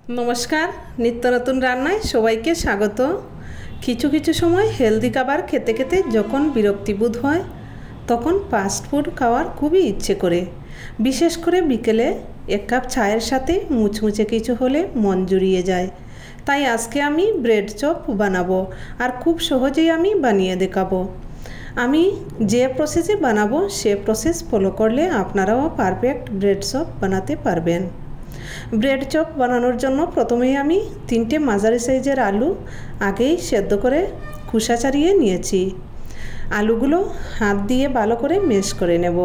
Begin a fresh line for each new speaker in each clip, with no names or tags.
নমস্কার, নিত্য নতুন রান্নায় সবাইকে স্বাগত। কিছু কিছু সময় হেলদি খাবার খেতে খেতে যখন বিরক্তিবোধ হয় তখন ফাস্ট ফুড খাওয়ার খুবই ইচ্ছে করে। বিশেষ করে বিকেলে এক কাপ চায়ের সাথে মুচমুচে কিছু হলে মন জুড়িয়ে যায়। তাই আজকে আমি ব্রেড চপ বানাবো, আর খুব সহজেই আমি বানিয়ে দেখাবো। আমি যে প্রসেসে বানাবো সে প্রসেস ফলো করলে আপনারাও পারফেক্ট ব্রেড চপ বানাতে পারবেন। ব্রেড চপ বানানোর জন্য প্রথমেই আমি 3টে মাঝারি সাইজের আলু আগেই সেদ্ধ করে খোসা ছাড়িয়ে নিয়েছি। আলুগুলো হাত দিয়ে ভালো করে ম্যাশ করে নেব।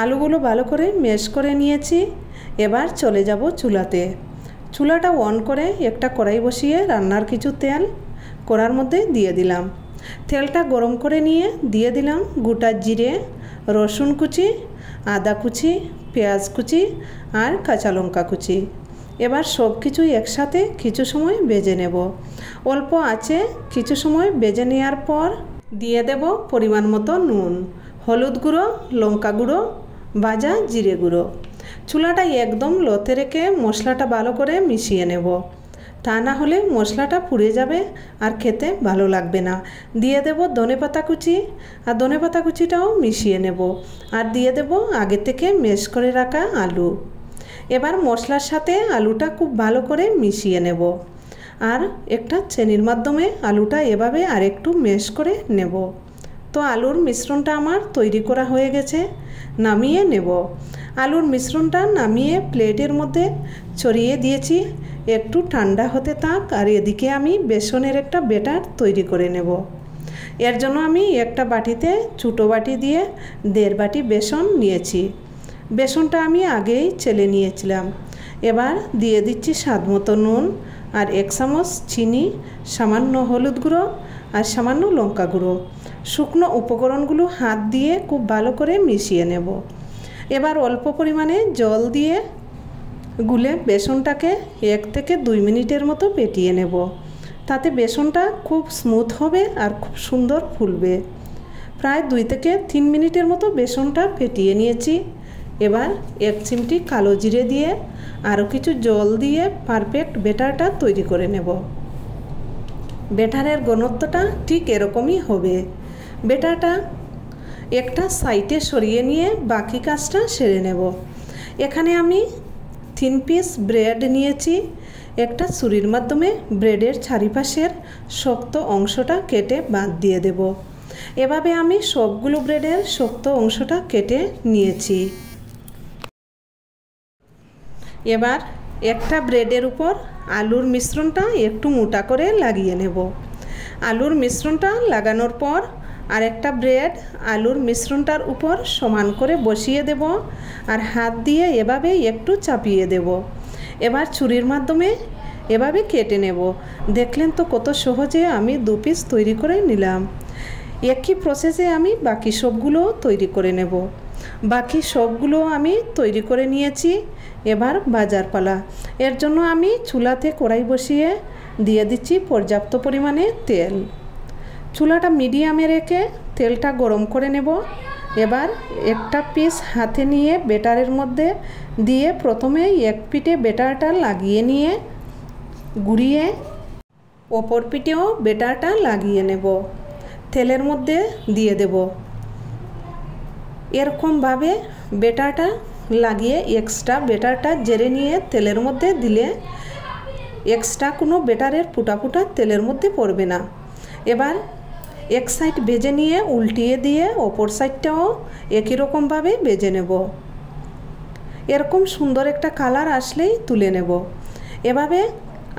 আলুগুলো ভালো করে ম্যাশ করে নিয়েছি। এবার চলে যাব চুলাতে। চুলাটা অন করে একটা কড়াই বসিয়ে রান্নার কিছু তেল কড়ার মধ্যে দিয়ে দিলাম। তেলটা গরম করে নিয়ে দিয়ে দিলাম গোটা জিরে, রসুন কুচি, আদা কুচি, পেঁয়াজ কুচি আর কাঁচা লঙ্কা কুচি। এবার সব কিছু একসাথে কিছু সময় ভেজে নেব। অল্প আঁচে কিছু সময় ভেজে নেওয়ার পর দিয়ে দেব পরিমাণ মতো নুন, হলুদ গুঁড়ো, লঙ্কা গুঁড়ো, ভাজা জিরে গুঁড়ো। চুলাটা একদম লোতে রেখে মশলাটা ভালো করে মিশিয়ে নেব, তা না হলে মশলাটা পুড়ে যাবে আর খেতে ভালো লাগবে না। দিয়ে দেব ধনেপাতা কুচি, আর ধনেপাতা কুচিটাও মিশিয়ে নেব, আর দিয়ে দেব আগে থেকে ম্যাশ করে রাখা আলু। এবার মশলার সাথে আলুটা খুব ভালো করে মিশিয়ে নেব, আর একটা চেনির মাধ্যমে আলুটা এভাবে আরেকটু ম্যাশ করে নেব। তো আলুর মিশ্রণটা আমার তৈরি করা হয়ে গেছে, নামিয়ে নেব। আলুর মিশ্রণটা নামিয়ে প্লেটের মধ্যে ছড়িয়ে দিয়েছি। একটু ঠান্ডা হতে থাক, আর এদিকে আমি বেসনের একটা ব্যাটার তৈরি করে নেব। এর জন্য আমি একটা বাটিতে ছোটো বাটি দিয়ে 1.5 বাটি বেসন নিয়েছি। বেসনটা আমি আগেই চেলে নিয়েছিলাম। এবার দিয়ে দিচ্ছি স্বাদ মতো নুন, আর 1 চামচ চিনি, সামান্য হলুদ গুঁড়ো আর সামান্য লঙ্কা গুঁড়ো। শুকনো উপকরণগুলো হাত দিয়ে খুব ভালো করে মিশিয়ে নেব। এবার অল্প পরিমাণে জল দিয়ে গুলে বেসনটাকে 1 থেকে 2 মিনিটের মতো ফেটিয়ে নেব। তাতে বেসনটা খুব স্মুথ হবে আর খুব সুন্দর ফুলবে। প্রায় 2 থেকে 3 মিনিটের মতো বেসনটা ফেটিয়ে নিয়েছি। এবার 1 চিমটি কালো জিরে দিয়ে আরও কিছু জল দিয়ে পারফেক্ট ব্যাটারটা তৈরি করে নেব। ব্যাটারের ঘনত্বটা ঠিক এরকমই হবে। ব্যাটারটা একটা সাইডে সরিয়ে নিয়ে বাকি কাজটা সেরে নেব। এখানে আমি 3 পিস ব্রেড নিয়েছি। একটা ছুরির মাধ্যমে ব্রেডের চারিপাশের শক্ত অংশটা কেটে বাদ দিয়ে দেব। এভাবে আমি সবগুলো ব্রেডের শক্ত অংশটা কেটে নিয়েছি। এবার একটা ব্রেডের উপর আলুর মিশ্রণটা একটু মোটা করে লাগিয়ে নেব। আলুর মিশ্রণটা লাগানোর পর আর একটা ব্রেড আলুর মিশ্রণটার উপর সমান করে বসিয়ে দেব, আর হাত দিয়ে এভাবে একটু চাপিয়ে দেব। এবার ছুরির মাধ্যমে এভাবে কেটে নেব। দেখলেন তো কত সহজে আমি 2 পিস তৈরি করে নিলাম। একই প্রসেসে আমি বাকি সবগুলো তৈরি করে নেব। বাকি সবগুলো আমি তৈরি করে নিয়েছি। এবার ভাজার পালা। এর জন্য আমি চুলাতে কড়াই বসিয়ে দিয়ে দিচ্ছি পর্যাপ্ত পরিমাণে তেল। চুলাটা মিডিয়ামে রেখে তেলটা গরম করে নেব। এবার একটা পিস হাতে নিয়ে ব্যাটারের মধ্যে দিয়ে প্রথমে এক পিঠে ব্যাটারটা লাগিয়ে নিয়ে ঘুরিয়ে অপর পিঠেও ব্যাটারটা লাগিয়ে নেব। তেলের মধ্যে দিয়ে দেব। এরকমভাবে ব্যাটারটা লাগিয়ে এক্সট্রা ব্যাটারটা জেরে নিয়ে তেলের মধ্যে দিলে এক্সট্রা কোনো ব্যাটারের ফুটা ফুটা তেলের মধ্যে পড়বে না। এবার এক সাইড ভেজে নিয়ে উল্টিয়ে দিয়ে অপর সাইডটাও একই রকমভাবে ভেজে নেব। এরকম সুন্দর একটা কালার আসলেই তুলে নেব। এভাবে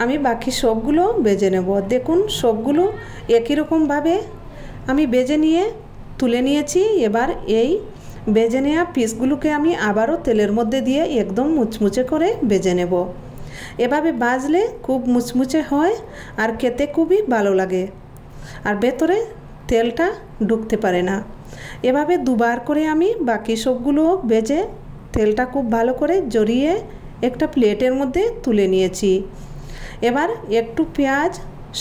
আমি বাকি সবগুলো ভেজে নেব। দেখুন সবগুলো একই রকমভাবে আমি ভেজে নিয়ে তুলে নিয়েছি। এবার এই ভেজে নেওয়া পিসগুলোকে আমি আবারও তেলের মধ্যে দিয়ে একদম মুচমুচে করে ভেজে নেব। এভাবে ভাজলে খুব মুচমুচে হয় আর খেতে খুবই ভালো লাগে, আর ভেতরে তেলটা ঢুকতে পারে না। এভাবে 2 বার করে আমি বাকি সবগুলো ভেজে তেলটা খুব ভালো করে জড়িয়ে একটা প্লেটের মধ্যে তুলে নিয়েছি। এবার একটু পেঁয়াজ,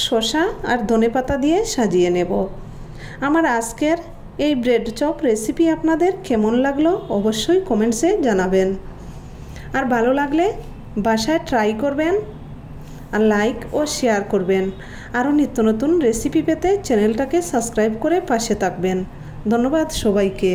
শসা আর ধনেপাতা দিয়ে সাজিয়ে নেব। আমার আজকের এই ব্রেড চপ রেসিপি আপনাদের কেমন লাগলো অবশ্যই কমেন্টসে জানাবেন, আর ভালো লাগলে বাসায় ট্রাই করবেন। আর লাইক ও শেয়ার করবেন। আরও নিত্য নতুন রেসিপি পেতে চ্যানেলটাকে সাবস্ক্রাইব করে পাশে থাকবেন। ধন্যবাদ সবাইকে।